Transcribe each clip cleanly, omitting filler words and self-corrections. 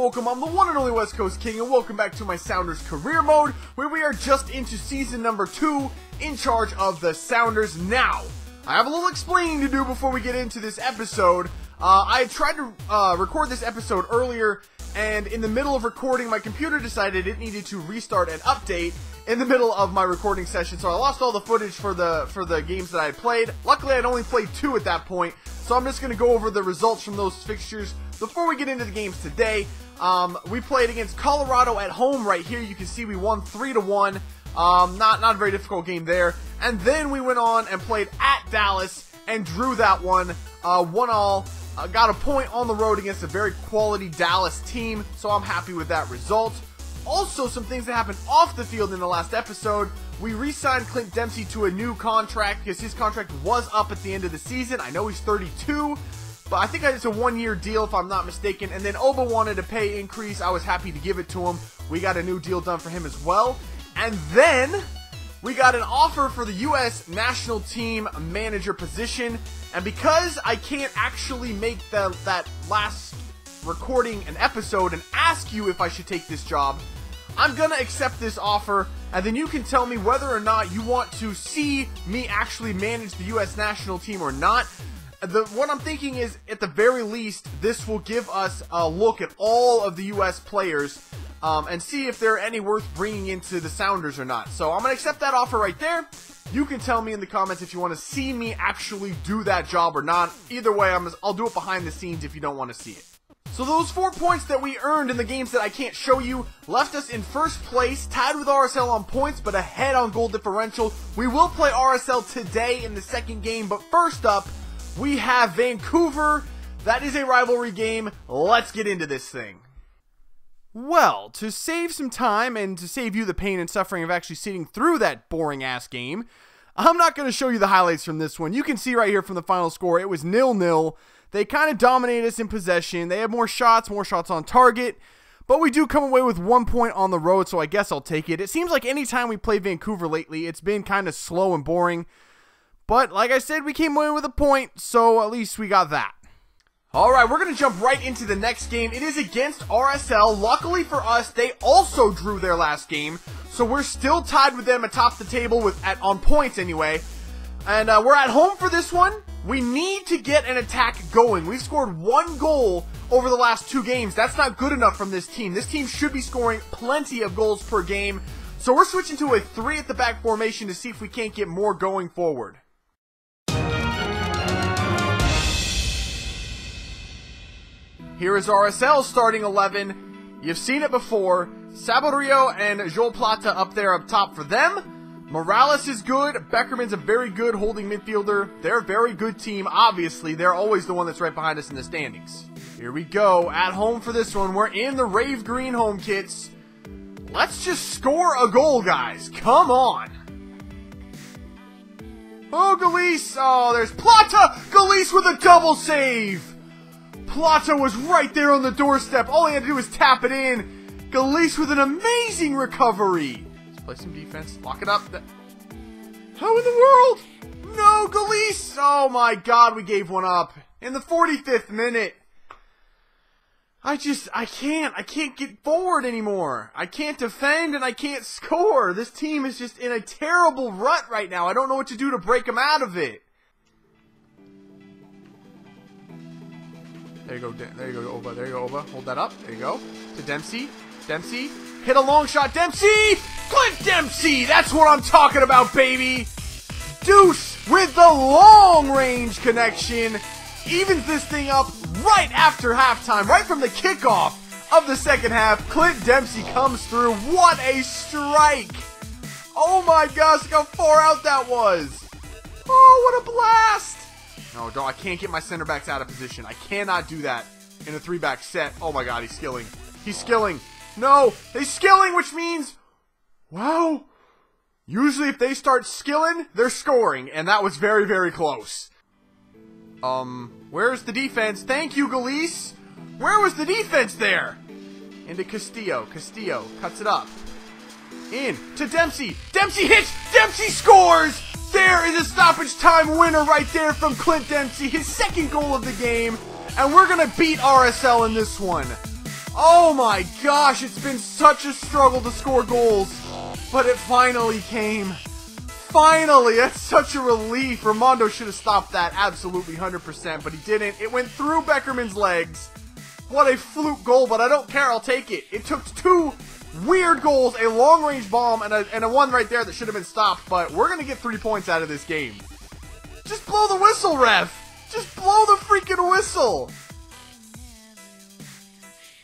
welcome. I'm the one and only West Coast King, and welcome back to my Sounders career mode, where we are just into season number 2, in charge of the Sounders. Now, I have a little explaining to do before we get into this episode. I tried to record this episode earlier, and in the middle of recording, my computer decided it needed to restart and update in the middle of my recording session, so I lost all the footage for the games that I had played. Luckily, I'd only played 2 at that point, so I'm just going to go over the results from those fixtures before we get into the games today. We played against Colorado at home right here. You can see we won 3-1. Not a very difficult game there. And then we went on and played at Dallas and drew that one, 1-1. Got a point on the road against a very quality Dallas team, so I'm happy with that result. Also, some things that happened off the field in the last episode. We re-signed Clint Dempsey to a new contract because his contract was up at the end of the season. I know he's 32, but I think it's a 1-year deal if I'm not mistaken. And then Oba wanted a pay increase. I was happy to give it to him. We got a new deal done for him as well. And then we got an offer for the U.S. national team manager position. And because I can't actually make that last recording an episode and ask you if I should take this job, I'm gonna accept this offer, and then you can tell me whether or not you want to see me actually manage the U.S. national team or not. What I'm thinking is, at the very least, this will give us a look at all of the U.S. players and see if they're any worth bringing into the Sounders or not. So I'm gonna accept that offer right there. You can tell me in the comments if you want to see me actually do that job or not. Either way, I'll do it behind the scenes if you don't want to see it. So those 4 points that we earned in the games that I can't show you left us in first place, tied with RSL on points, but ahead on goal differential. We will play RSL today in the second game, but first up, we have Vancouver. That is a rivalry game. Let's get into this thing. Well, to save some time and to save you the pain and suffering of actually sitting through that boring-ass game, I'm not going to show you the highlights from this one. You can see right here from the final score, it was 0-0. They kind of dominated us in possession. They had more shots on target, but we do come away with 1 point on the road, so I guess I'll take it. It seems like any time we play Vancouver lately, it's been kind of slow and boring, but like I said, we came away with a point, so at least we got that. Alright, we're going to jump right into the next game. It is against RSL. Luckily for us, they also drew their last game, so we're still tied with them atop the table on points anyway. And we're at home for this one. We need to get an attack going. We've scored 1 goal over the last 2 games. That's not good enough from this team. This team should be scoring plenty of goals per game. So we're switching to a 3 at the back formation to see if we can't get more going forward. Here is RSL starting 11. You've seen it before. Saborio and Joel Plata up there up top for them. Morales is good. Beckerman's a very good holding midfielder. They're a very good team, obviously. They're always the one that's right behind us in the standings. Here we go. At home for this one. We're in the Rave Green home kits. Let's just score a goal, guys. Come on. Oh, Galise. Oh, there's Plata. Galise with a double save. Plata was right there on the doorstep. All he had to do was tap it in. Galise with an amazing recovery. Play some defense. Lock it up. How in the world? No, Galise! Oh my god, we gave one up. In the 45th minute. I can't get forward anymore. I can't defend and I can't score. This team is just in a terrible rut right now. I don't know what to do to break them out of it. There you go, Oba. There you go, Oba. Hold that up. There you go. To Dempsey. Dempsey. Hit a long shot. Dempsey! Clint Dempsey! That's what I'm talking about, baby! Deuce with the long-range connection. Evens this thing up right after halftime, right from the kickoff of the second half. Clint Dempsey comes through. What a strike! Oh my gosh, look how far out that was. Oh, what a blast! No, I can't get my center backs out of position. I cannot do that in a 3-back set. Oh my god, he's skilling. He's skilling. No, he's skilling, which means, wow, usually if they start skilling, they're scoring, and that was very, very close. Where's the defense? Thank you, Galise. Where was the defense there? Into Castillo. Castillo cuts it up. In to Dempsey. Dempsey hits. Dempsey scores. There is a stoppage time winner right there from Clint Dempsey. His second goal of the game. And we're going to beat RSL in this one. Oh my gosh, it's been such a struggle to score goals, but it finally came. Finally, that's such a relief. Ramondo should have stopped that absolutely 100%, but he didn't. It went through Beckerman's legs. What a fluke goal, but I don't care. I'll take it. It took two weird goals, a long-range bomb, and a one right there that should have been stopped, but we're going to get 3 points out of this game. Just blow the whistle, ref. Just blow the freaking whistle.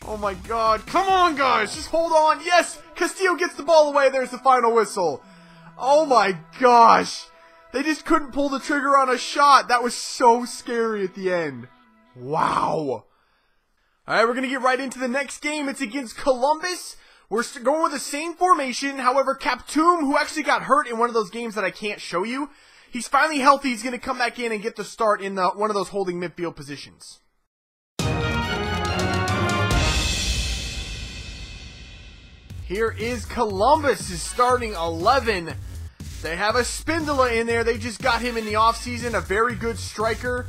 Oh my god. Come on, guys. Just hold on. Yes, Castillo gets the ball away. There's the final whistle. Oh my gosh. They just couldn't pull the trigger on a shot. That was so scary at the end. Wow. Alright, we're going to get right into the next game. It's against Columbus. We're going with the same formation. However, Captoum, who actually got hurt in one of those games that I can't show you, he's finally healthy. He's going to come back in and get the start in one of those holding midfield positions. Here is Columbus' starting 11. They have a Spindola in there. They just got him in the offseason. A very good striker.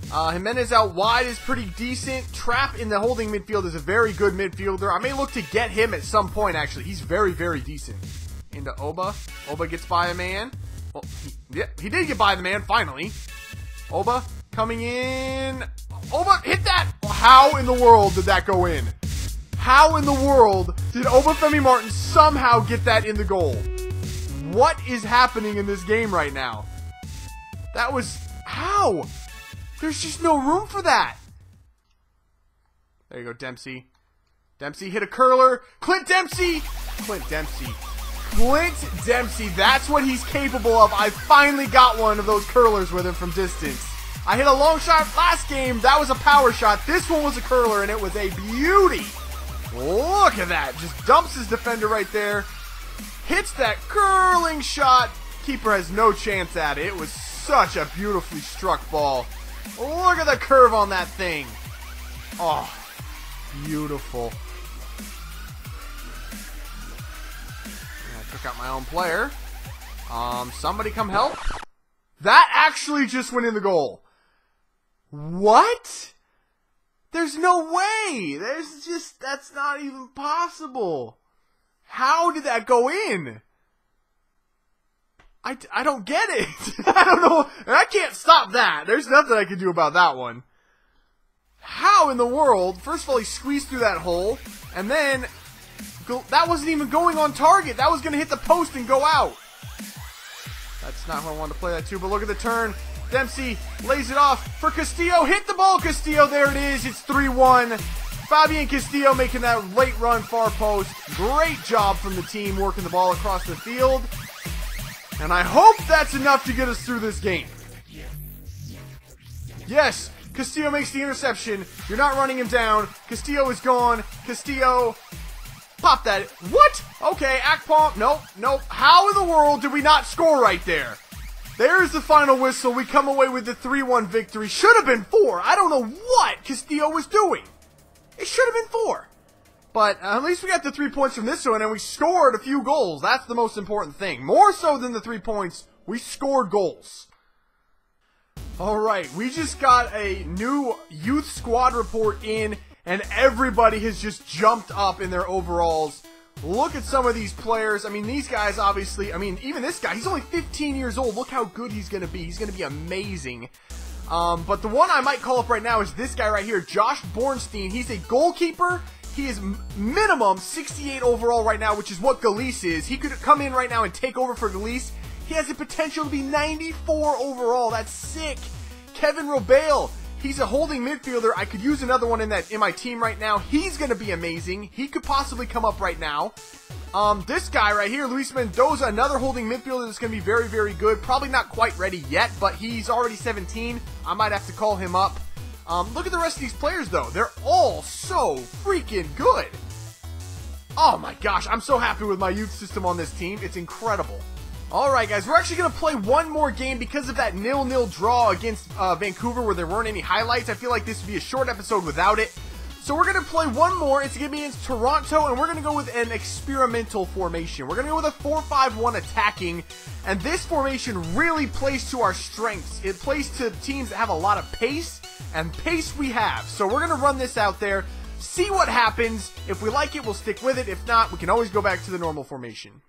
Jimenez out wide is pretty decent. Trapp in the holding midfield is a very good midfielder. I may look to get him at some point, actually. He's very, very decent. Into Oba. Oba gets by a man. Well, he did get by the man, finally. Oba coming in. Oba, hit that! How in the world did that go in? How in the world did Obafemi Martin somehow get that in the goal? What is happening in this game right now? That was... How? There's just no room for that. There you go, Dempsey. Dempsey hit a curler. Clint Dempsey! Clint Dempsey. Clint Dempsey, that's what he's capable of. I finally got one of those curlers with him from distance. I hit a long shot last game. That was a power shot. This one was a curler, and it was a beauty. Look at that. Just dumps his defender right there. Hits that curling shot. Keeper has no chance at it. It was such a beautifully struck ball. Look at the curve on that thing. Oh, beautiful. I took out my own player. Somebody come help. That actually just went in the goal. What? There's no way. That's not even possible. How did that go in? I don't get it. I don't know. I can't stop that. There's nothing I can do about that one. How in the world? First of all, he squeezed through that hole, and then that wasn't even going on target. That was going to hit the post and go out. That's not who I wanted to play that to, but look at the turn. Dempsey lays it off for Castillo. Hit the ball, Castillo. There it is. It's 3-1. Fabian Castillo making that late run far post. Great job from the team working the ball across the field. And I hope that's enough to get us through this game. Yes, Castillo makes the interception. You're not running him down. Castillo is gone. Castillo, pop that. What? Okay, Akpom. Nope. How in the world did we not score right there? There's the final whistle. We come away with the 3-1 victory. Should have been 4. I don't know what Castillo was doing. It should have been 4. But at least we got the 3 points from this one, and we scored a few goals. That's the most important thing. More so than the 3 points, we scored goals. Alright, we just got a new youth squad report in, and everybody has just jumped up in their overalls. Look at some of these players. I mean, these guys obviously, even this guy, he's only 15 years old. Look how good he's going to be. He's going to be amazing. But the one I might call up right now is this guy right here, Josh Bornstein. He's a goalkeeper. He is minimum 68 overall right now, which is what Galice is. He could come in right now and take over for Galice. He has the potential to be 94 overall. That's sick. Kevin Robale. He's a holding midfielder. I could use another one in my team right now. He's going to be amazing. He could possibly come up right now. This guy right here, Luis Mendoza, another holding midfielder that's going to be very, very good. Probably not quite ready yet, but he's already 17. I might have to call him up. Look at the rest of these players, though. They're all so freaking good. Oh, my gosh. I'm so happy with my youth system on this team. It's incredible. Alright guys, we're actually going to play one more game because of that 0-0 draw against Vancouver where there weren't any highlights. I feel like this would be a short episode without it. So we're going to play one more. It's going to be against Toronto, and we're going to go with an experimental formation. We're going to go with a 4-5-1 attacking, and this formation really plays to our strengths. It plays to teams that have a lot of pace, and pace we have. So we're going to run this out there. see what happens. If we like it, we'll stick with it. If not, we can always go back to the normal formation.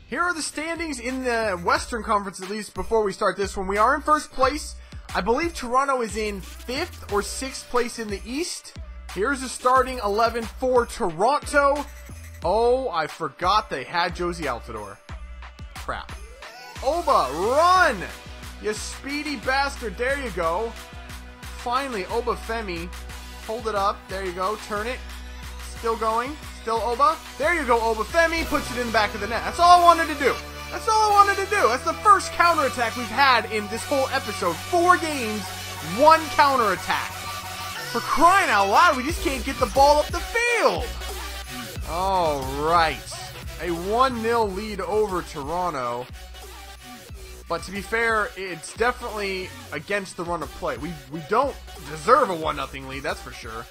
Here are the standings in the Western Conference, at least before we start this one. We are in first place. I believe Toronto is in 5th or 6th place in the East. Here's the starting 11 for Toronto. Oh, I forgot they had Josie Altidore. Crap. Oba, run! You speedy bastard. There you go. Finally, Oba Femi. Hold it up. There you go. Turn it. Still going. Still Oba. There you go, Oba Femi. Puts it in the back of the net. That's all I wanted to do. That's all I wanted to do. That's the first counterattack we've had in this whole episode. 4 games, 1 counterattack. For crying out loud, we just can't get the ball up the field. All right. A 1-0 lead over Toronto. But to be fair, it's definitely against the run of play. We don't deserve a 1-0 lead, that's for sure.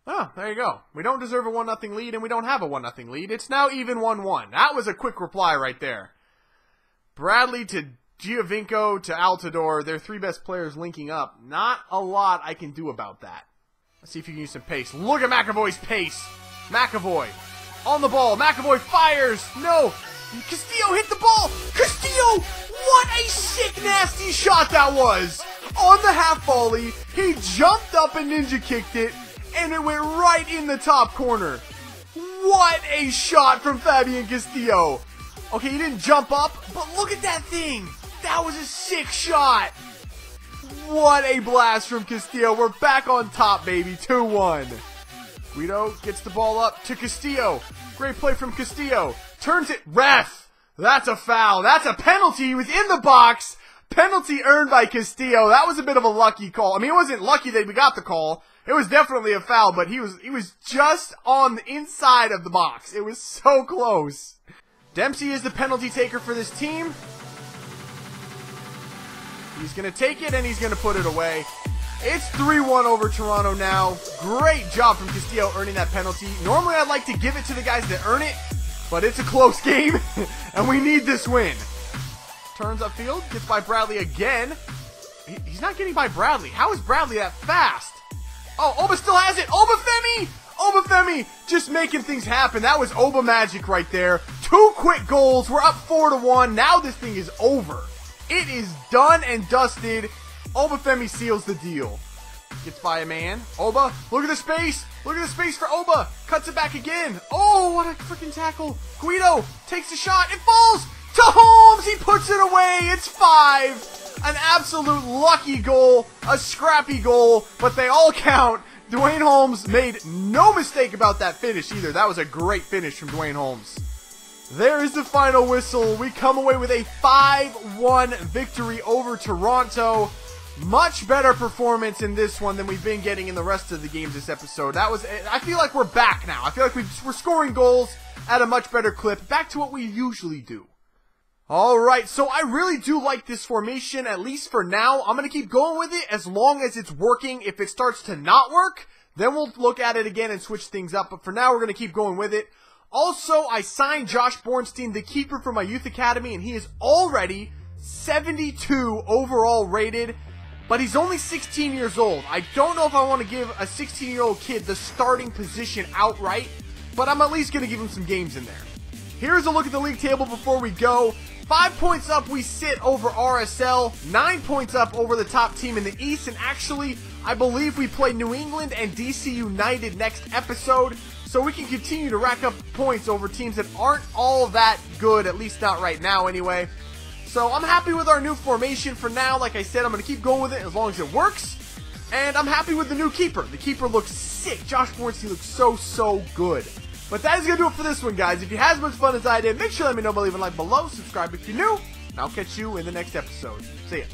Oh, there you go. We don't deserve a 1-0 lead, and we don't have a 1-0 lead. It's now even 1-1. That was a quick reply right there. Bradley to Giovinco to Altidore. Their 3 best players linking up. Not a lot I can do about that. Let's see if you can use some pace. Look at McAvoy's pace. McAvoy on the ball. McAvoy fires. No. Castillo hit the ball. Castillo! What a sick, nasty shot that was. On the half volley, he jumped up and ninja kicked it. And it went right in the top corner. What a shot from Fabian Castillo. Okay, he didn't jump up, but look at that thing. That was a sick shot. What a blast from Castillo. We're back on top, baby. 2-1. Guido gets the ball up to Castillo. Great play from Castillo. Turns it. Ref. That's a foul. That's a penalty. He was in the box. Penalty earned by Castillo. That was a bit of a lucky call. I mean, it wasn't lucky that we got the call. It was definitely a foul, but he was just on the inside of the box. It was so close. Dempsey is the penalty taker for this team. He's going to take it, and he's going to put it away. It's 3-1 over Toronto now. Great job from Castillo earning that penalty. Normally, I'd like to give it to the guys that earn it, but it's a close game, and we need this win. Turns upfield, gets by Bradley again. He's not getting by Bradley. How is Bradley that fast? Oh, Oba still has it. Oba Femi! Oba Femi just making things happen. That was Oba magic right there. 2 quick goals. We're up 4-1. Now this thing is over. It is done and dusted. Oba Femi seals the deal. Gets by a man. Oba, look at the space. Look at the space for Oba. Cuts it back again. Oh, what a freaking tackle. Guido takes a shot. It falls to Holmes. He puts it away. It's 5. An absolute lucky goal, a scrappy goal, but they all count. Dwayne Holmes made no mistake about that finish either. That was a great finish from Dwayne Holmes. There is the final whistle. We come away with a 5-1 victory over Toronto. Much better performance in this one than we've been getting in the rest of the games this episode. I feel like we're back now. I feel like we're scoring goals at a much better clip. Back to what we usually do. Alright, so I really do like this formation, at least for now. I'm going to keep going with it as long as it's working. If it starts to not work, then we'll look at it again and switch things up. But for now, we're going to keep going with it. Also, I signed Josh Bornstein, the keeper from my youth academy, and he is already 72 overall rated. But he's only 16 years old. I don't know if I want to give a 16-year-old kid the starting position outright, but I'm at least going to give him some games in there. Here's a look at the league table before we go. 5 points up, we sit over RSL. 9 points up over the top team in the East. And actually, I believe we play New England and DC United next episode. So we can continue to rack up points over teams that aren't all that good, at least not right now anyway. So I'm happy with our new formation for now. Like I said, I'm going to keep going with it as long as it works. And I'm happy with the new keeper. The keeper looks sick. Josh Bornstein looks so good. But that is going to do it for this one, guys. If you had as much fun as I did, make sure to let me know by leaving a like below. Subscribe if you're new. And I'll catch you in the next episode. See ya.